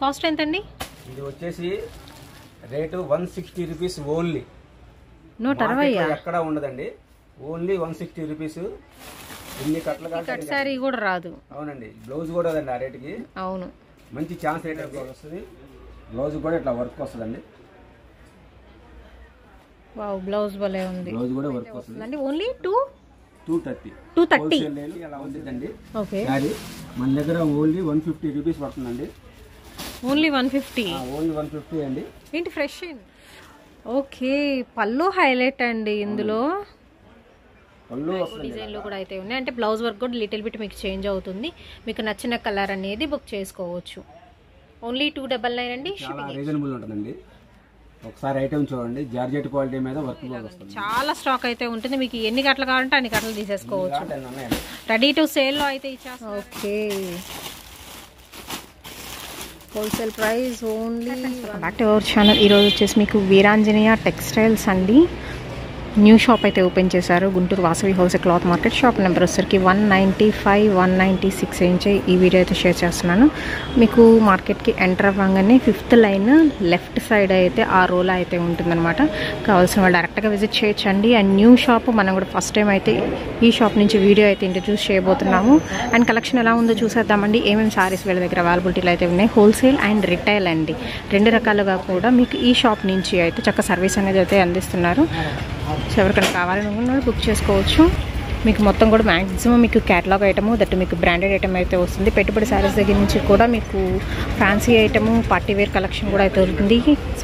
Cost ఎంతండి? ఇది వచ్చేసి రేటు 160 రూపీస్ ఓన్లీ. 160 ఎక్కడ ఉండదండి, ఓన్లీ 160 రూపీస్. ఎన్ని కట్టలు కట్ సారీ కూడా రాదు. అవునండి, బ్లౌజ్ కూడా రాదండి ఆ రేటుకి. అవును, మంచి ఛాన్స్ రేట్ వస్తుంది. బ్లౌజ్ కూడా ఇట్లా వర్క్ వస్తుందండి. వావ్, బ్లౌజ్ భలే ఉంది. బ్లౌజ్ కూడా వర్క్ వస్తుంది. ఓన్లీ 230 అలా ఉంటుందండి. ఓకే, మన దగ్గర ఓన్లీ 150 రూపీస్ పడుతుందండి. ఓన్లీ 150. ఓన్లీ 150 అండి. ఏంటి ఫ్రెష్? ఓకే, పళ్ళు హైలైట్ అండి ఇందులో. పళ్ళు డిజైన్లో కూడా అయితే ఉన్నాయి. అంటే బ్లౌజ్ వర్క్ కూడా లిటిల్ బిట్ మీకు చేంజ్ అవుతుంది. మీకు నచ్చిన కలర్ అనేది బుక్ చేసుకోవచ్చు. ఓన్లీ 299 అండి. చాలా రీజనబుల్ ఉంటుందండి. ఒకసారి ఐటమ్ చూడండి, జార్జెట్ క్వాలిటీ మీద వర్క్ వస్తుంది. చాలా స్టాక్ అయితే ఉంటుంది. మీకు ఎన్ని గంటలు కావాలంటే అన్ని గంటలు తీసేసుకోవచ్చు. రెడీ టు సేల్ లో అయితే ఇచ్చేస్తాం. Okay, wholesale price only. Back to our channel. ఈరోజు వచ్చేసి మీకు వీరాంజనేయ టెక్స్టైల్స్ అండి న్యూ షాప్ అయితే ఓపెన్ చేశారు. Guntur Vasavi wholesale cloth market. Shop number వచ్చరికి 195, 196 ఇంచ్ ఈ వీడియో అయితే షేర్ చేస్తున్నాను. మీకు మార్కెట్కి ఎంటర్ అవ్వగానే 5th లైన్ లెఫ్ట్ సైడ్ అయితే ఆ రోల్ అయితే ఉంటుందన్నమాట. కావాల్సిన వాళ్ళు డైరెక్ట్గా విజిట్ చేయొచ్చండి. అండ్ న్యూ షాప్ మనం కూడా ఫస్ట్ టైం అయితే ఈ షాప్ నుంచి వీడియో అయితే ఇంట్రడ్యూస్ చేయబోతున్నాము. అండ్ కలెక్షన్ ఎలా ఉందో చూసేద్దామండి. ఏమేమి సారీస్ వీళ్ళ దగ్గర అవైలబిలిటీలో అయితే ఉన్నాయి. హోల్సేల్ అండ్ రిటైల్ అండి, 2 రకాలుగా కూడా మీకు ఈ షాప్ నుంచి అయితే చక్కగా సర్వీస్ అనేది అయితే అందిస్తున్నారు. సో ఎవరికైనా కావాలనుకున్నా బుక్ చేసుకోవచ్చు. మీకు మొత్తం కూడా మ్యాక్సిమం మీకు క్యాటలాగ్ ఐటము దట్ మీకు బ్రాండెడ్ ఐటమ్ అయితే వస్తుంది. పెట్టుబడి శారీస్ దగ్గర నుంచి కూడా మీకు fancy item, party wear collection కూడా అయితే ఉంటుంది.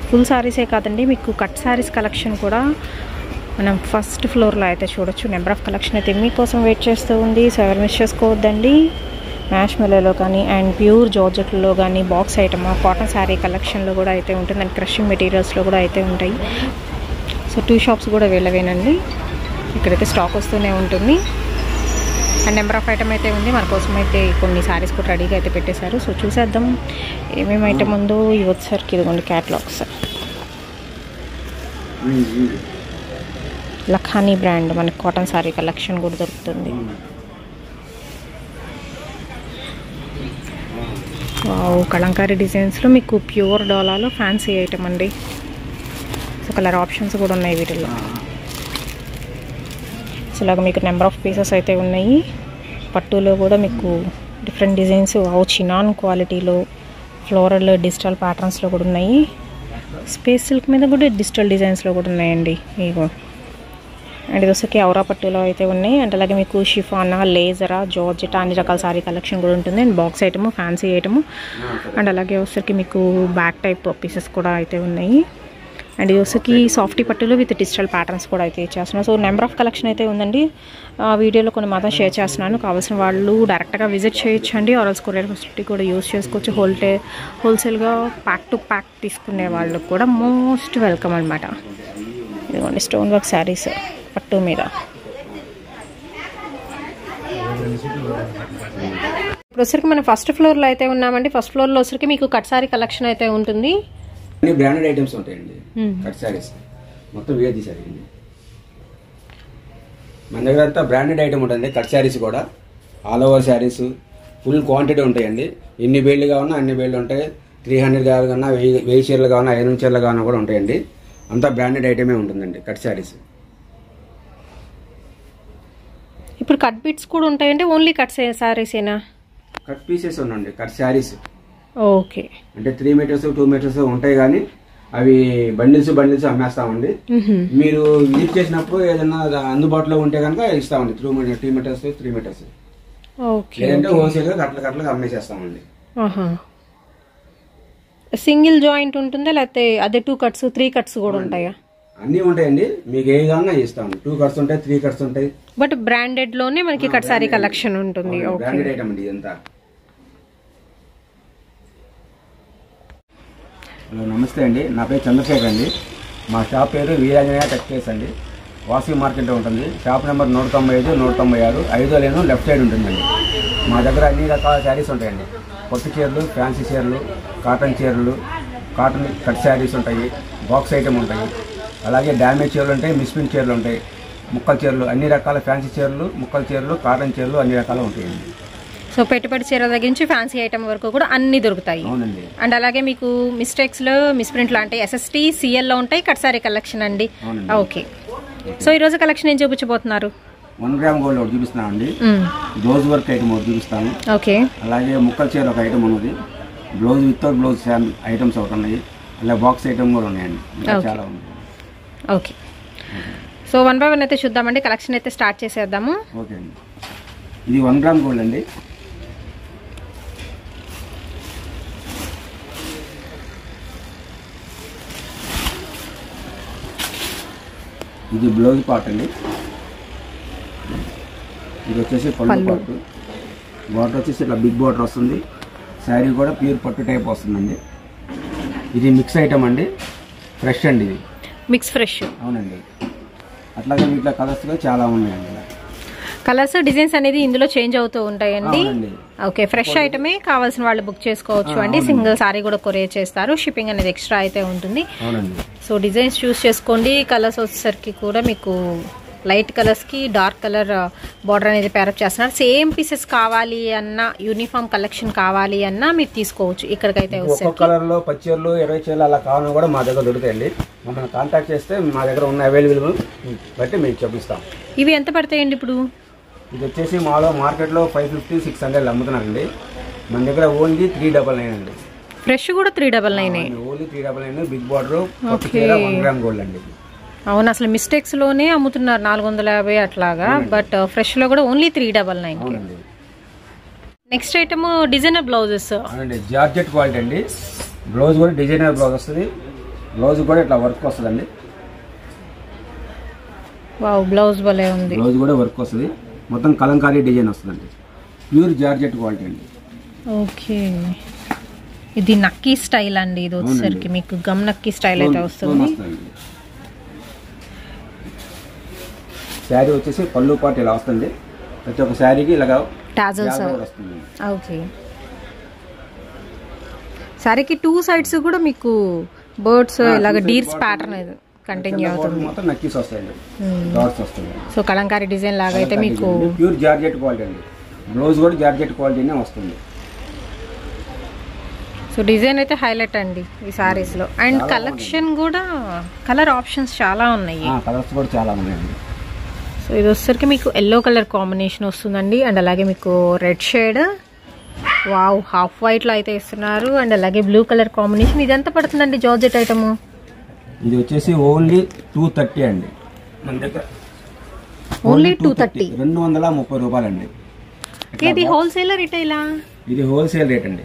ఫుల్ శారీసే కాదండి, మీకు కట్ శారీస్ కలెక్షన్ కూడా మనం ఫస్ట్ ఫ్లోర్లో అయితే చూడొచ్చు. నెంబర్ ఆఫ్ కలెక్షన్ అయితే మీకోసం వెయిట్ చేస్తూ ఉంది. సో ఎవరు మిస్ చేసుకోవద్దండి. మ్యాష్ మెల్లలో కానీ అండ్ ప్యూర్ జార్జెట్లో కానీ బాక్స్ ఐటమ్, కాటన్ శారీ కలెక్షన్లో కూడా అయితే ఉంటుంది. అండ్ క్రషింగ్ మెటీరియల్స్లో కూడా అయితే ఉంటాయి. సో 2 షాప్స్ కూడా వెళ్ళవేనండి. ఇక్కడైతే స్టాక్ వస్తూనే ఉంటుంది. అండ్ నెంబర్ ఆఫ్ ఐటమ్ అయితే ఉంది. మన కోసం అయితే కొన్ని శారీస్ కూడా రెడీగా అయితే పెట్టేశారు. సో చూసేద్దాం ఏమేమి ఐటమ్ ఉందో. ఇవి వచ్చేసరికి ఇదిగోండి క్యాటలాగ్స్. లఖానీ బ్రాండ్ మనకి కాటన్ శారీ కలెక్షన్ కూడా దొరుకుతుంది. కలంకారీ డిజైన్స్లో మీకు ప్యూర్ డోలాలో ఫ్యాన్సీ ఐటమ్ అండి. సో కలర్ ఆప్షన్స్ కూడా ఉన్నాయి వీటిల్లో. సో ఇలాగ మీకు నెంబర్ ఆఫ్ పీసెస్ అయితే ఉన్నాయి. పట్టులో కూడా మీకు డిఫరెంట్ డిజైన్స్ చినాన్ క్వాలిటీలో, ఫ్లోరల్ డిజిటల్ ప్యాటర్న్స్లో కూడా ఉన్నాయి. స్పేస్ సిల్క్ మీద కూడా డిజిటల్ డిజైన్స్లో కూడా ఉన్నాయండి ఇగో. అండ్ ఇది వచ్చేసరికి ఔరా పట్టులో అయితే ఉన్నాయి. అండ్ అలాగే మీకు షిఫానా, లేజరా, జార్జెట్ అన్ని రకాల సారీ కలెక్షన్ కూడా ఉంటుంది. And box item, fancy item. And అలాగే వచ్చేసరికి మీకు బ్యాక్ టైప్ పీసెస్ కూడా అయితే ఉన్నాయి. అండ్ ఇది వచ్చేసరికి సాఫ్టీ పట్టులో విత్ డిజిటల్ ప్యాటర్న్స్ కూడా అయితే ఇచ్చేస్తున్నాను. సో నెంబర్ ఆఫ్ కలెక్షన్ అయితే ఉందండి. వీడియోలో కొన్ని మాత్రం షేర్ చేస్తున్నాను. కావాల్సిన వాళ్ళు డైరెక్ట్గా విజిట్ చేయొచ్చండి. ఆర్ఎల్స్ కొరియర్ ఫెసిలిటీ కూడా యూస్ చేసుకోవచ్చు. హోల్సేల్గా ప్యాక్ టు ప్యాక్ తీసుకునే వాళ్ళు కూడా మోస్ట్ వెల్కమ్ అనమాట. ఇదిగోండి స్టోన్ వర్క్ శారీస్ పట్టు మీద. ఇప్పుడు వచ్చరికి మనం ఫస్ట్ ఫ్లోర్లో అయితే ఉన్నామండి. ఫస్ట్ ఫ్లోర్లో వచ్చరికి మీకు కట్ సారీ కలెక్షన్ అయితే ఉంటుంది. అన్ని బ్రాండెడ్ ఐటమ్స్ ఉంటాయండి. కట్ సారీస్ మొత్తం వేది సారీ అండి. మన దగ్గర అంతా బ్రాండెడ్ ఐటమ్ ఉంటుంది. కట్ సారీస్ కూడా all over saris full quantity ఉంటాయండి. ఎన్ని బేళ్ళు కావాలన్నా అన్ని బేళ్ళు ఉంటాయి. 300 కావాలన్నా 1000 చీరలు కావాలన్నా 500 చీరలు కావాలన్నా కూడా ఉంటాయండి. అంతా బ్రాండెడ్ ఐటమే ఉంటుందండి కట్ సారీస్. ఇప్పుడు కట్ బిట్స్ కూడా ఉంటాయండి. ఓన్లీ కట్ సారీసేనా? కట్ పీసెస్ ఉండండి కట్ సారీస్. ఓకే, అంటే 3 మీటర్స్ 2 మీటర్స్ ఉంటాయి. కానీ అవి బండిల్స్ అమ్మేస్తామండి. మీరు విజిట్ చేసినప్పుడు ఏదైనా అందుబాటులో ఉంటే కనుక ఇస్తామండి. 3 మీటర్స్ 3 మీటర్స్. లేదంటే హోల్సేల్ గా కట్టలుగా అమ్మేసేస్తామండి. సింగిల్ జాయింట్ ఉంటుందా లేకపోతే అదే 2 కట్స్ 3 కట్స్ కూడా ఉంటాయా? అన్ని ఉంటాయండి. మీకు ఏ విధంగా ఇస్తాం. 2 కట్స్ ఉంటాయి, 3 కట్స్ ఉంటాయి. బట్ బ్రాండెడ్ లోనే మనకి కట్ సారీ కలెక్షన్ ఉంటుంది. బ్రాండెడ్ ఐటమ్ అండి ఇదంతా. హలో నమస్తే అండి, నా పేరు చంద్రశేఖర్ అండి. మా షాప్ పేరు వీరాంజనేయ టెక్స్టైల్స్ అండి. వాసవి మార్కెట్లో ఉంటుంది. షాప్ నెంబర్ 195, 196, 5వ లైన్ లెఫ్ట్ సైడ్ ఉంటుందండి. మా దగ్గర అన్ని రకాల శారీస్ ఉంటాయండి. పట్టు చీరలు, ఫ్యాన్సీ చీరలు, కాటన్ చీరలు, కాటన్ కట్ శారీస్ ఉంటాయి. బాక్స్ ఐటమ్ ఉంటాయి. అలాగే డ్యామేజ్ చీరలు ఉంటాయి, మిస్ప్రింట్ చీరలు ఉంటాయి, ముక్కల చీరలు, అన్ని రకాల ఫ్యాన్సీ చీరలు, ముక్కల చీరలు, కాటన్ చీరలు అన్ని రకాలు ఉంటాయండి. సో పెట్టుబడి చీరల దగ్గర నుంచి ఫ్యాన్సీ ఐటమ్ వరకు కూడా అన్ని దొరుకుతాయి. అండ్ అలాగే మీకు మిస్టేక్స్ లో మిస్ప్రింట్ లో అంటే SST CL లో ఉంటాయి. కట్సారీ కలెక్షన్ అండి. ఓకే, సో ఈ రోజు కలెక్షన్ ఏం చూపించబోతున్నారు? 1 గ్రామ్ గోల్డ్ ఒకటి చూపిస్తున్నాను అండి. బ్లౌజ్ వర్క్ ఐటమ్ ఒకటి చూపిస్తాను. ఓకే, అలాగే ముక్కల చీర ఒక ఐటమ్ ఉన్నది. బ్లౌజ్ వితౌట్ బ్లౌజ్ ఐటమ్స్ ఒకటి ఉన్నాయి. అలాగే బాక్స్ ఐటమ్ కూడా ఉన్నాయండి. చాలా ఉన్నాయి. ఓకే, సో 1 by 1 అయితే చూద్దామండి. కలెక్షన్ అయితే స్టార్ట్ చేసేద్దాము. ఓకే అండి. ఇది 1 గ్రామ్ గోల్డ్ అండి. ఇది బ్లౌజ్ పార్ట్ అండి. ఇది వచ్చేసి పళ్ళు పార్ట్. బార్డర్ వచ్చేసి ఇట్లా బిగ్ బార్డర్ వస్తుంది. శారీ కూడా ప్యూర్ పట్టు టైప్ వస్తుందండి. ఇది మిక్స్ ఐటమ్ అండి. ఫ్రెష్ అండి. ఇది మిక్స్ ఫ్రెష్. అవునండి. అట్లాగే వీటిలో కలర్స్ కూడా చాలా ఉన్నాయండి. కలర్స్ డిజైన్స్ అనేది ఇందులో చేంజ్ అవుతూ ఉంటాయండి. ఓకే, ఫ్రెష్ ఐటమే కావాల్సిన వాళ్ళు బుక్ చేసుకోవచ్చు అండి. సింగిల్ సారీ కూడా కొరియర్ చేస్తారు. షిప్పింగ్ అనేది ఎక్స్ట్రా అయితే ఉంటుంది. సో డిజైన్స్ చూస్ చేసుకోండి. కలర్స్ వచ్చేసరికి కూడా మీకు లైట్ కలర్స్ కి డార్క్ కలర్ బార్డర్ అనేది పేరప్ చేస్తున్నారు. సేమ్ పీసెస్ కావాలి అన్న, యూనిఫామ్ కలెక్షన్ కావాలి అన్న మీరు తీసుకోవచ్చు. ఇక్కడికైతే కలర్ లో 10 చీరలు 20 చీరలు అలా కావాలని కూడా మా దగ్గర దొరుకుతాయండి. మమ్మల్ని కాంటాక్ట్ చేస్తే మా దగ్గర ఉన్న అవైలబుల్ బట్టి మీకు చూపిస్తాం. ఇవి ఎంత పడతాయండి ఇప్పుడు? ఇది వచ్చేసి మాలో మార్కెట్లో 550-600 అమ్ముతున్నారండి. మన దగ్గర ఓన్లీ 399 అండి. ఫ్రెష్ కూడా 399. Only 399. Big border 1 gram gold అండి. అవును, అసలు మిస్టేక్స్ లోనే అమ్ముతున్నారు 450 అట్లాగా. బట్ ఫ్రెష్ లో కూడా only 399. Next item designer blouses అవునండి. జార్జెట్ క్వాలిటీ అండి. బ్లౌజ్ కూడా డిజైనర్ బ్లౌజ్ వస్తుంది. బ్లౌజ్ కూడా ఇట్లా వర్క్ వస్తుందండి. వావ్, బ్లౌజ్ భలే ఉంది. బ్లౌజ్ కూడా వర్క్ వస్తుంది. మొత్తం కలంకారీ డిజైన్ వస్తుందండి. ప్యూర్ జార్జెట్ క్వాలిటీ అండి. ఓకే, ఇది నక్కీ స్టైల్ అండి. ఇది వచ్చేసరికి మీకు గమ్ నక్కీ స్టైల్ అయితే వస్తుంది. శారీ వచ్చేసి పళ్ళు పాటు ఇలా వస్తుంది. ప్రతి ఒక్క శారీకి ఇలాగా టాజల్స్ వస్తుంది. ఓకే, శారీకి 2 సైడ్స్ కూడా మీకు బర్డ్స్ ఇలాగ డీర్స్ ప్యాటర్న్ ఇది కంటిన్యూ అవుతుంది. మొత్తం నక్కీస్ వస్తాయండి. డాట్స్ వస్తాయి. సో కలంకారీ డిజైన్ లాగా అయితే మీకు ప్యూర్ జార్జెట్ క్వాలిటీ అండి. బ్లౌజ్ కూడా జార్జెట్ క్వాలిటీనే వస్తుంది. సో డిజైన్ అయితే హైలైట్ అండి ఈ సారీస్ లో. అండ్ కలెక్షన్ కూడా కలర్ ఆప్షన్స్ చాలా ఉన్నాయి. కలర్స్ కూడా చాలా ఉన్నాయండి. సో ఇది వచ్చేసరికి మీకు ఎల్లో కలర్ కాంబినేషన్ వస్తుందండి. అండ్ అలాగే మీకు red shade, wow, half white లో అయితే ఇస్తున్నారు. అండ్ అలాగే బ్లూ కలర్ కాంబినేషన్. ఇది ఎంత పడుతుందండి జార్జెట్ ఐటమ్? ఇది వచ్చేసి ఓన్లీ 230 అండి. మన దగ్గర ఓన్లీ 230. 230 రూపాయలండి. ఇది హోల్సేల్ రిటైలా? ఇది హోల్సేల్ రేట్ అండి.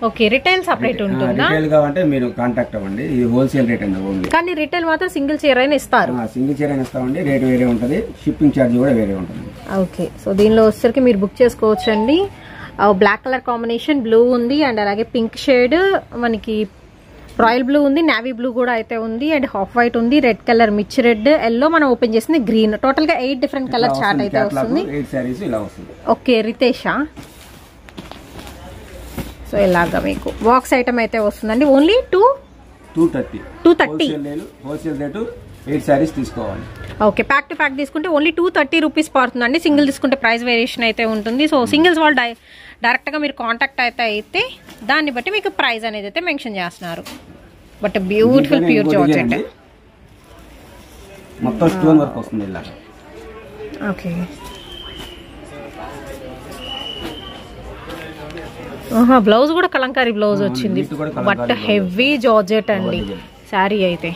ఓకే, రిటైల్ సెపరేట్ ఉంటుందా? రిటైల్ కావాలంటే మీరు కాంటాక్ట్ అవ్వండి. ఇది హోల్సేల్ రేట్ అండి ఓన్లీ. కానీ రిటైల్ మాత్రం సింగిల్ చీర అయినా ఇస్తారు. సింగిల్ చీర అయినా ఇస్తామండి. రేట్ వేరే ఉంటుంది. షిప్పింగ్ ఛార్జ్ కూడా వేరే ఉంటుంది. ఓకే, సో దీనిలో వచ్చేసరికి మీరు బుక్ చేసుకోవచ్చు అండి. బ్లాక్ కలర్ కాంబినేషన్, బ్లూ ఉంది. అండ్ అలాగే పింక్ షేడ్, మనకి రాయల్ బ్లూ ఉంది, నేవీ బ్లూ కూడా అయితే ఉంది. అండ్ హాఫ్ వైట్ ఉంది, రెడ్ కలర్, మిర్చి రెడ్, ఎల్లో, మనం ఓపెన్ చేసింది గ్రీన్. టోటల్ గా 8 డిఫరెంట్ కలర్ చార్ట్ అయితే వస్తుంది. ఓకే, రితేషా. సో ఇలాగా మీకు బాక్స్ ఐటమ్ అయితే వస్తుందండి. ఓన్లీ 230. హోల్సేల్ రేటు 8 సారీస్ తీసుకోవాలి. ఓకే, ప్యాక్ టు ప్యాక్ తీసుకుంటే ఓన్లీ 230 రూపీస్ పడుతుందండి. సింగిల్ తీసుకుంటే ప్రైస్ వేరియేషన్ అయితే ఉంటుంది. సో సింగిల్స్ వాళ్ళు డైరెక్ట్ గా మీరు కాంటాక్ట్ అయితే దాన్ని బట్టి మీకు ప్రైస్ అనేది అయితే మెన్షన్ చేస్తున్నారు. But beautiful pure georgette. మొత్తం స్టోన్ వర్క్ వస్తుంది ఇలా. ఓకే, బ్లౌజ్ కూడా కలంకారీ బ్లౌజ్ వచ్చింది. బట్ హెవీ జార్జెట్ అండి శారీ అయితే.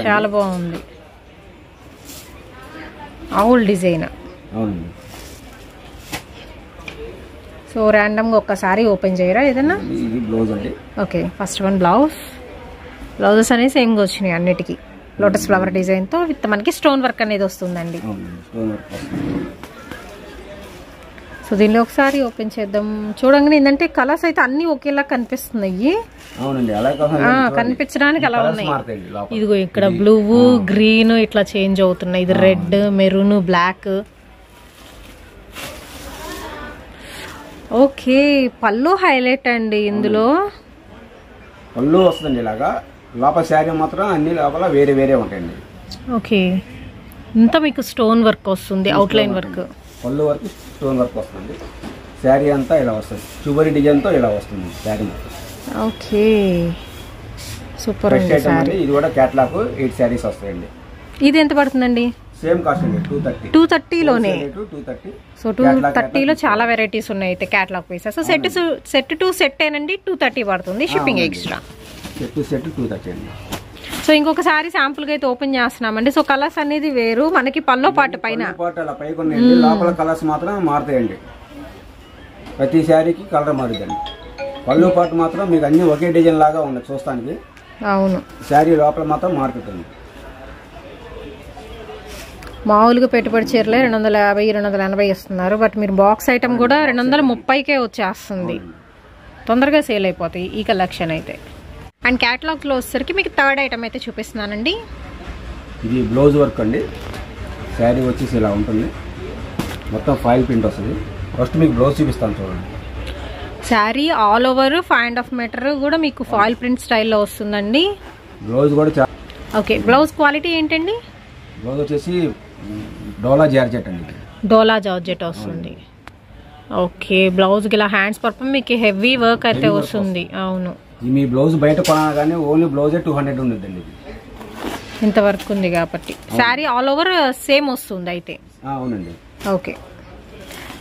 చాలా బాగుంది. ఆవుల్ డిజైన్. సో ర్యాండమ్ గా ఒక్కసారి ఓపెన్ చేయరా ఏదన్నా? ఓకే, ఫస్ట్ వన్ బ్లౌజెస్ అనేవి సేమ్ గా వచ్చినాయి అన్నిటికీ. లోటస్ ఫ్లవర్ డిజైన్ తో విత్ మనకి స్టోన్ వర్క్ అనేది వస్తుందండి. సో దీనిలో ఒకసారి ఓపెన్ చేద్దాం. చూడంగానే ఏంటంటే కలర్స్ అయితే అన్ని ఒకేలా కనిపిస్తున్నాయి. కనిపించడానికి అలా ఉన్నాయి. ఇదిగో ఇక్కడ బ్లూ, గ్రీన్ ఇట్లా చేంజ్ అవుతున్నాయి. ఇది రెడ్, మెరూన్, బ్లాక్. ఓకే, పళ్ళు హైలైట్ అండి ఇందులో. పళ్ళు వస్తుంది ఇలాగా. లోపల శారీ మాత్రం అన్ని లోపల వేరే వేరే ఉంటాయండి. ఓకే, ఇంత మీకు స్టోన్ వర్క్ వస్తుంది, అవుట్ లైన్ వర్క్. పళ్ళు వర్క్ స్టోన్ వర్క్ వస్తుంది. శారీ అంతా ఇలా వస్తుంది, చుబరి డిజైన్తో ఇలా వస్తుంది శారీ మొత్తం. ఓకే, సూపర్ ఫస్ట్ ఐటమ్ అండి. ఇది కూడా క్యాట్లాగ్ 8 శారీస్ వస్తాయండి. ఇది ఎంత పడుతుందండి? సేమ్ కాస్ట్ అండి, 230. 230లోనే. 230. సో 230లో చాలా వెరైటీస్ ఉన్నాయి అయితే catalogue pieces. So set to set ఏనండి 230 పడుతుంది, shipping extra. Set to set 230 అండి. సో ఇంకొకసారి శాంపుల్ గా అయితే ఓపెన్ చేస్తున్నామండి. సో కలర్స్ అనేది వేరు, మనకి పల్లో పాటు పైన అలా పైకి ఉన్నాయండి, లోపల కలర్స్ మాత్రం మారుతాయండి. ప్రతి శారీకి కలర్ మారుదండి. పళ్ళు పాటు మాత్రం మీకు అన్ని ఒకే డిజైన్ లాగా ఉన్నాయి చూస్తానికి. అవును, శారీ లోపల మాత్రం మారుతుంది. మామూలుగా పెట్టుబడి చీరలే 250, 280 ఇస్తున్నారు. బట్ మీరు బాక్స్ ఐటమ్ కూడా 230కే వచ్చేస్తుంది. తొందరగా సేల్ అయిపోతాయి ఈ కలెక్షన్ అయితే. అండ్ క్యాటలాగ్లో వచ్చేసరికి మీకు థర్డ్ ఐటమ్ అయితే చూపిస్తున్నానండి. ఇది బ్లౌజ్ వర్క్ అండి. శారీ వచ్చేసి ఇలా ఉంటుంది, మొత్తం ఫాయిల్ ప్రింట్ వస్తుంది. ఫస్ట్ మీకు బ్లౌజ్ చూపిస్తాను చూడండి. శారీ ఆల్ ఓవర్ 5.5 మీటర్ కూడా మీకు ఫాయిల్ ప్రింట్ స్టైల్లో వస్తుందండి. బ్లౌజ్ కూడా ఓకే, బ్లౌజ్ క్వాలిటీ ఏంటండి? బ్లౌజ్ వచ్చేసి డోలా జార్జెట్ అండి. డోలా జార్జెట్ వస్తుంది. ఓకే, బ్లౌజ్ ఇలా హ్యాండ్స్ పర్పస్ మీకు హెవీ వర్క్ అయితే వస్తుంది. అవును, మీ బ్లౌజ్ బయట కొనా కానీ ఓన్లీ బ్లౌజే 200 ఉంటుందండి. ఇంత వర్క్ ఉంది కాబట్టి శారీ ఆల్ ఓవర్ సేమ్ వస్తుంది అయితే. అవునండి. ఓకే,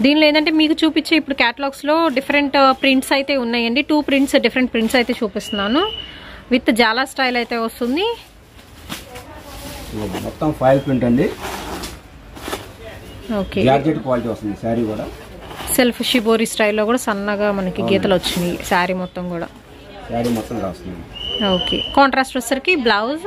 దీనిలో ఏంటంటే మీకు చూపించే ఇప్పుడు క్యాటలాగ్స్లో డిఫరెంట్ ప్రింట్స్ అయితే ఉన్నాయండి. 2 ప్రింట్స్ డిఫరెంట్ ప్రింట్స్ అయితే చూపిస్తున్నాను. విత్ జాలా స్టైల్ అయితే వస్తుంది. మొత్తం ఫాయిల్ ప్రింట్ అండి. ఓకే, జార్జెట్ క్వాలిటీ వస్తుంది శారీ కూడా. సెల్ఫ్ షిబోరి స్టైల్లో కూడా సన్నగా మనకి గీతలు వచ్చినాయి శారీ మొత్తం కూడా. శారీ మొత్తం వస్తుంది. ఓకే, కాంట్రాస్ట్ వచ్చేసరికి బ్లౌజ్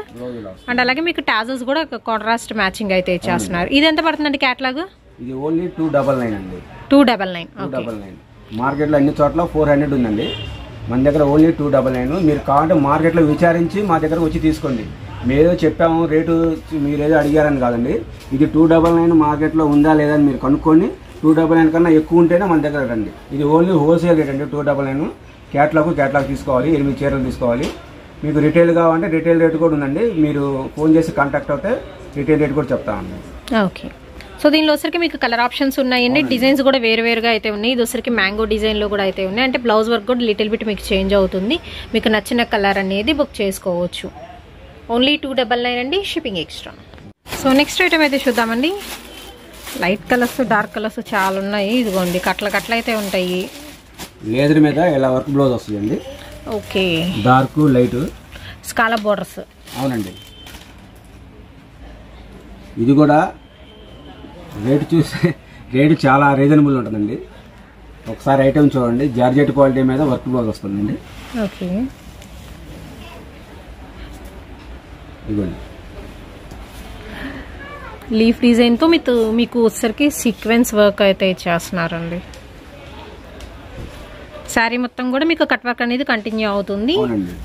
అండ్ అలాగే మీకు టాజల్స్ కూడా కాంట్రాస్ట్ మ్యాచింగ్ అయితే ఇచ్చేస్తున్నారు. ఇది ఎంత పడుతుందండి క్యాటలాగ్? ఇది ఓన్లీ 299 అండి. 299. 299. మార్కెట్లో అన్ని చోట్ల 400 ఉందండి. మన దగ్గర ఓన్లీ 299. మీరు కావాలంటే మార్కెట్లో విచారించి మా దగ్గర వచ్చి తీసుకోండి. మేదో చెప్పాము రేటు మీరేదో అడిగారని కాదండి. ఇది 299 మార్కెట్లో ఉందా లేదా అని మీరు కనుక్కొని 299 కన్నా ఎక్కువ ఉంటేనే మన దగ్గర రండి. ఇది ఓన్లీ హోల్సేల్ రేట్ అండి. 299. క్యాట్లాగ్ తీసుకోవాలి, 8 చీరలు తీసుకోవాలి. మీకు రిటైల్ కావాలంటే రిటైల్ రేట్ కూడా ఉందండి. మీరు ఫోన్ చేసి కాంటాక్ట్ అవుతే రిటైల్ రేట్ కూడా చెప్తామండి. ఓకే, సో దీనిలో వచ్చరికి మీకు కలర్ ఆప్షన్స్ ఉన్నాయండి. డిజైన్స్ కూడా వేరువేరుగా అయితే ఉన్నాయి. ఇది వచ్చరికి మ్యాంగో డిజైన్లో కూడా అయితే ఉన్నాయి. అంటే బ్లౌజ్ వర్క్ కూడా లిటిల్ బిట్ మీకు చేంజ్ అవుతుంది. మీకు నచ్చిన కలర్ అనేది బుక్ చేసుకోవచ్చు. ఓన్లీ 299 అండి, shipping extra. So next item అయితే చూద్దామండి. లైట్ కలర్స్, డార్క్ కలర్స్ చాలా ఉన్నాయి. ఇదిగోండి కట్ల అయితే ఉంటాయి. లేదర్ మీద ఇలా వర్క్ బ్లౌజ్ వస్తుందండి. Okay, dark light scallop borders. అవునండి. ఇది కూడా రేటు చాలా రీజనబుల్ ఉంటుందండి. ఒకసారి ఐటమ్ చూడండి. జార్జెట్ క్వాలిటీ మీద వర్క్ బ్లౌజ్ వస్తుందండి. ఓకే, ఇదిగోండి లీఫ్ డిజైన్తో మీకు వచ్చరికి సీక్వెన్స్ వర్క్ అయితే ఇచ్చేస్తున్నారండి. శారీ మొత్తం కూడా మీకు కట్ వర్క్ అనేది కంటిన్యూ అవుతుంది.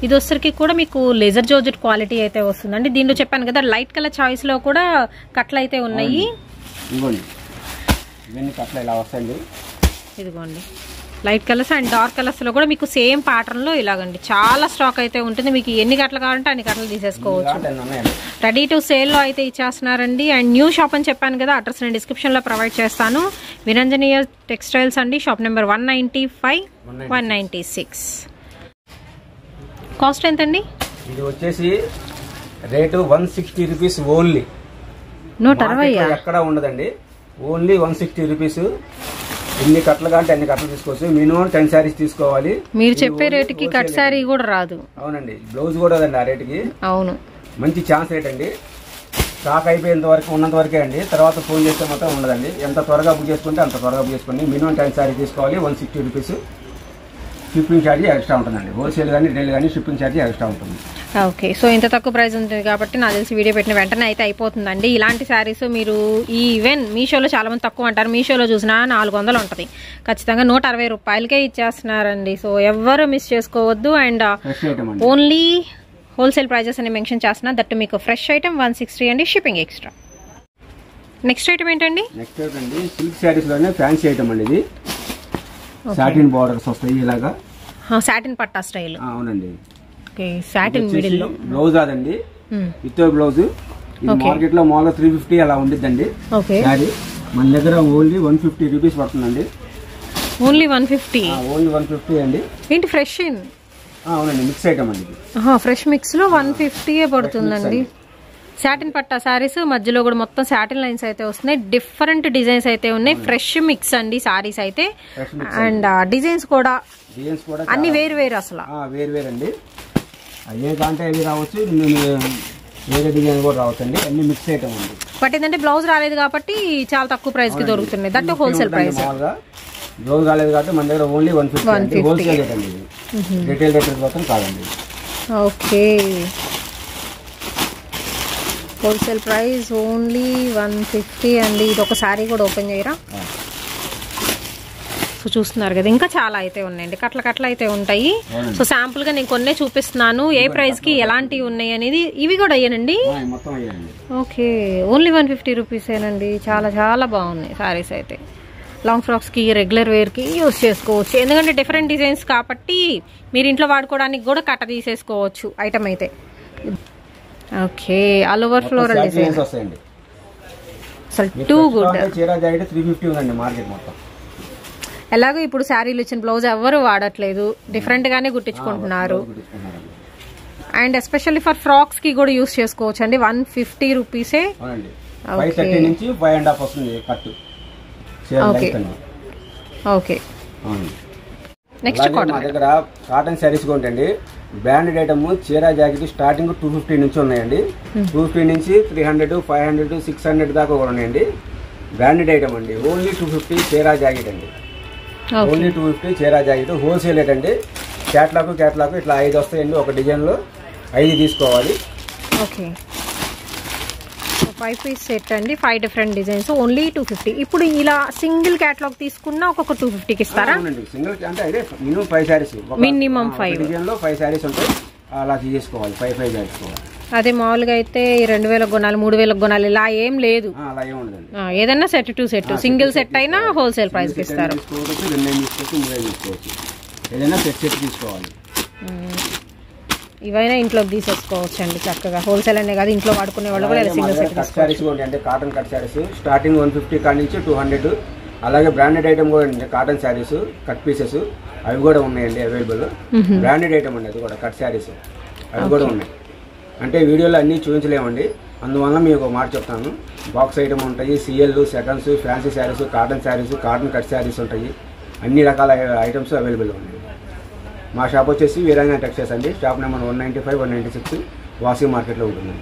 ఇది వచ్చరికి కూడా మీకు లేజర్ జార్జెట్ క్వాలిటీ అయితే వస్తుందండి. దీనిలో చెప్పాను కదా లైట్ కలర్ చాయిస్ లో కూడా కట్లు అయితే ఉన్నాయి. ఇదిగోండి light colours and dark colours లో కూడా మీకు సేమ్ ప్యాటర్న్ లో ఇలాగండి చాలా స్టాక్ అయితే ఉంటుంది. మీకు ఎన్ని కట్టలు కావాలంటే అన్ని కట్టలు తీసేసుకోవచ్చు. రెడీ టు సేల్ లో అయితే ఇచ్చేస్తున్నారండి. అండ్ న్యూ షాప్ అని చెప్పాను కదా, అడ్రస్ నేను డిస్క్రిప్షన్ లో ప్రొవైడ్ చేస్తాను. వీరాంజనేయ టెక్స్టైల్స్ అండి, షాప్ నెంబర్ 195, 196. కాస్ట్ ఎంతండి? ఇది వచ్చేసి రేటు 160 రూపీస్ ఓన్లీ. 160 ఎక్కడ ఉండదండి. Only 160 rupees. ఎన్ని కట్టలు కావాలంటే అన్ని కట్టలు తీసుకోవచ్చు. మినిమం 10 శారీస్ తీసుకోవాలి. మీరు చెప్పే రేటుకి కట్ శారీ కూడా రాదు. అవునండి, బ్లౌజ్ కూడా అదండి ఆ రేటుకి. అవును, మంచి ఛాన్స్ రేట్ అండి. స్టాక్ అయిపోయేంత వరకు ఉన్నంత వరకే అండి. తర్వాత ఫోన్ చేస్తే మొత్తం ఉండదండి. ఎంత త్వరగా బుక్ చేసుకుంటే అంత త్వరగా బుక్ చేసుకోండి. మినిమం 10 శారీ తీసుకోవాలి. 160 రూపీస్. షిప్పింగ్ ఛార్జీ ఎక్స్ట్రా ఉంటుందండి. హోల్సేల్ కానీ రిటైల్ కానీ షిప్పింగ్ ఛార్జీ ఎక్స్ట్రా ఉంటుంది. ఓకే, సో ఇంత తక్కువ ప్రైస్ ఉంటుంది కాబట్టి నాకు తెలిసి వీడియో పెట్టిన వెంటనే అయితే అయిపోతుందండి. ఇలాంటి శారీస్ మీరు ఈవెన్ మీషోలో చాలా మంది తక్కువ అంటారు. మీషోలో చూసినా 400 ఉంటుంది. ఖచ్చితంగా 160 రూపాయలకే ఇచ్చేస్తున్నారండి. సో ఎవరు మిస్ చేసుకోవద్దు. అండ్ ఓన్లీ హోల్సేల్ ప్రైజెస్ అని మెన్షన్ చేస్తున్నా. దట్ మీకు ఫ్రెష్ ఐటమ్ 160 అండి, షిప్పింగ్ ఎక్స్ట్రా. నెక్స్ట్ ఐటమ్ ఏంటండి? నెక్స్ట్ ఐటమ్ అండి సిల్క్ శారీస్ లోనే ఫ్యాన్సీ ఐటమ్ అండి. ఇది సాటిన్ బార్డర్స్ వస్తాయి ఇలాగా. సాటిన్ పట్టా స్టైల్. అవునండి. ఓకే, సాటిన్ మిడిల్ లో బ్లౌజ్ అదండి. With blouse. ఇది మార్కెట్ లో మామూలుగా 350 అలా ఉండిద్దండి శారీ. మన దగ్గర ఓన్లీ 150 రూపీస్ పడుతుందండి. ఓన్లీ 150. ఓన్లీ 150 అండి. ఏంటి ఫ్రెష్? అవునండి, మిక్స్ ఐటమ్ అండి. ఫ్రెష్ మిక్స్లో 150 పడుతుందండి. సాటిన్ పట్టా శారీస్, మధ్యలో కూడా మొత్తం సాటిన్ లైన్స్ అయితే వస్తున్నాయి. డిఫరెంట్ డిజైన్స్ అయితే ఉన్నాయి. ఫ్రెష్ మిక్స్ అండి శారీస్ అయితే. అండ్ డిజైన్స్ కూడా అన్ని వేరు వేరు, అసలు వేరు వేరు అండి. ఏ దాంట్లో ఏవి రావచ్చు, వేరే డిజైన్ కూడా రావచ్చు అండి. అన్ని మిక్స్ ఐటమ్ అండి. బట్ ఏంటంటే బ్లౌజ్ రాలేదు కాబట్టి చాలా తక్కువ ప్రైస్ కి దొరుకుతున్నాయి. That wholesale price. బ్లౌజ్ రాలేదు కాబట్టి మన దగ్గర ఓన్లీ 150 హోల్సేల్ రేట్ అండి. రిటైల్ రేట్ మాత్రం కాదండి. ఓకే, హోల్సేల్ ప్రైస్ ఓన్లీ 150 అండి. ఇది ఒక శారీ కూడా ఓపెన్ చేయరా? సో చూస్తున్నారు కదా, ఇంకా చాలా అయితే ఉన్నాయండి. కట్ల అయితే ఉంటాయి. సో శాంపుల్ గా నేను కొన్నే చూపిస్తున్నాను. ఏ ప్రైస్ కి ఎలాంటివి ఉన్నాయి అనేది. ఇవి కూడా అయ్యానండి. Okay, only 150 రూపీసేనండి. చాలా చాలా బాగున్నాయి శారీస్ అయితే. లాంగ్ ఫ్రాక్స్ కి, రెగ్యులర్ వేర్ కి యూజ్ చేసుకోవచ్చు. ఎందుకంటే డిఫరెంట్ డిజైన్స్ కాబట్టి మీరు ఇంట్లో వాడుకోవడానికి కూడా కట్ట తీసేసుకోవచ్చు ఐటమ్ అయితే. Okay, all over floral design వస్తాయండి. అసలు టూ గుడ్. చీరా జాకెట్ 350 ఉందండి మార్కెట్ మొత్తం. ఎలాగో ఇప్పుడు శారీలు ఇచ్చిన బ్లౌజ్ ఎవరు వాడట్లేదు, డిఫరెంట్ గానే కుట్టించుకుంటున్నారు. అండ్ ఎస్పెషల్లీ ఫర్ ఫ్రాక్స్ కి కూడా యూస్ చేసుకోవచ్చు అండి. 150 రూపీసే. 530 నుంచి 5.5 వస్తుంది కట్. ఓకే, నెక్స్ట్ మా దగ్గర కాటన్ శారీస్ కొంటండి. బ్రాండెడ్ ఐటమ్ చీరా జాకెట్ స్టార్టింగ్ 250 నుంచి ఉన్నాయండి. 250 నుంచి 300, 500, 600 దాకా కూడా ఉన్నాయండి. బ్రాండెడ్ ఐటమ్ అండి. ఓన్లీ 250 చీరా జాకెట్ అండి. ఓన్లీ 250 చీరా జాకెట్. హోల్సేల్ రేట్ అండి. క్యాట్లాగ్ ఇట్లా 5 వస్తాయండి. ఒక డిజైన్లో 5 తీసుకోవాలి. ఓకే, 5 పీస్ సెట్ అండి. 5 డిఫరెంట్ డిజైన్స్, ఓన్లీ 250. ఇప్పుడు ఇలా సింగిల్ క్యాటలాగ్ తీసుకున్నా ఒక్కొక్క 250కి ఇస్తారా? సింగిల్ అంటే అదే మినిమం 5 శారీస్. మినిమం 5 డిజైన్లో 5 శారీస్ ఉంటాయి. అలా తీసుకోవాలి. 5 తీసుకోవాలి. అదే మామూలుగా అయితే 2000 కొనాలి, 3000 కొనాలి, ఇలా ఏం లేదు. అలా ఏం ఉండదండి. ఏదన్నా set to set, single set అయినా హోల్సేల్ ప్రైస్ కి ఇస్తారు. ఏదైనా సెట్ తీసుకోవాలి. ఇవైనా ఇంట్లోకి తీసేసుకోవచ్చు అండి చక్కగా. హోల్సేల్ అనే కాదు, ఇంట్లో వాడుకునే వాళ్ళు కూడా సింగిల్ సెట్ తీసుకోవచ్చు. అంటే కాటన్ కట్ శారీస్ స్టార్టింగ్ 150 కాడి నుంచి 200. అలాగే బ్రాండెడ్ ఐటమ్ కూడా అండి. కాటన్ శారీస్ కట్ పీసెస్ అవి కూడా ఉన్నాయండి అవైలబుల్. బ్రాండెడ్ ఐటమ్ అండి. అది కూడా కట్ శారీస్ అవి కూడా ఉన్నాయి. అంటే వీడియోలో అన్నీ చూపించలేమండి. అందువల్ల మీకు ఒక మాట చెప్తాను. బాక్స్ ఐటమ్ ఉంటాయి, CL, seconds, fancy saris, cotton saris, cotton cut saris ఉంటాయి. అన్ని రకాల ఐటమ్స్ అవైలబుల్ ఉన్నాయి. మా షాప్ వచ్చేసి వీరాంజనేయ టెక్స్టైల్స్ అండి. షాప్ నెంబర్ 195, 196 వాసవి మార్కెట్లో ఉంటుంది.